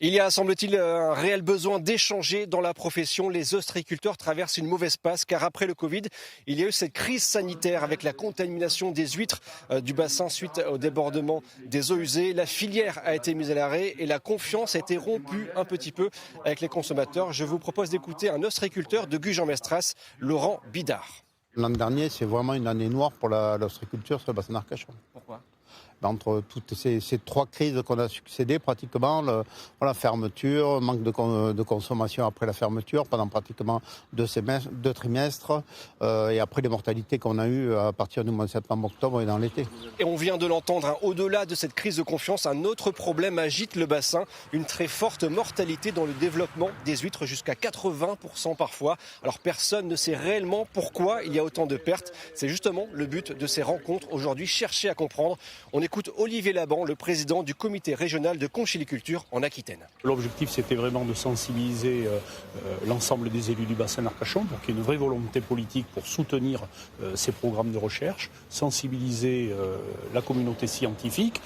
Il y a, semble-t-il, un réel besoin d'échanger dans la profession. Les ostréiculteurs traversent une mauvaise passe car après le Covid, il y a eu cette crise sanitaire avec la contamination des huîtres du bassin suite au débordement des eaux usées. La filière a été mise à l'arrêt et la confiance a été rompue un petit peu avec les consommateurs. Je vous propose d'écouter un ostréiculteur de Gujan-Mestras, Laurent Bidard. L'an dernier, c'est vraiment une année noire pour l'ostréiculture sur le bassin d'Arcachon. Pourquoi ? Entre toutes ces trois crises qu'on a succédé, pratiquement, la fermeture, manque de consommation après la fermeture pendant pratiquement deux trimestres, et après les mortalités qu'on a eues à partir du mois de septembre-octobre et dans l'été. Et on vient de l'entendre, au-delà de cette crise de confiance, un autre problème agite le bassin, une très forte mortalité dans le développement des huîtres, jusqu'à 80% parfois. Alors personne ne sait réellement pourquoi il y a autant de pertes. C'est justement le but de ces rencontres aujourd'hui, chercher à comprendre. On écoute Olivier Laban, le président du comité régional de conchiliculture en Aquitaine. L'objectif, c'était vraiment de sensibiliser l'ensemble des élus du bassin d'Arcachon pour qu'il y ait une vraie volonté politique pour soutenir ces programmes de recherche, sensibiliser la communauté scientifique,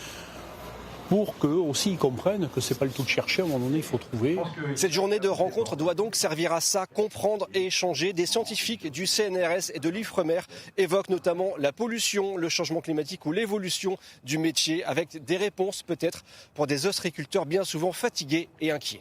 pour qu'eux aussi ils comprennent que c'est pas le tout de chercher, à un moment donné il faut trouver. Cette journée de rencontre doit donc servir à ça, comprendre et échanger. Des scientifiques du CNRS et de l'Ifremer évoquent notamment la pollution, le changement climatique ou l'évolution du métier, avec des réponses peut-être pour des ostréiculteurs bien souvent fatigués et inquiets.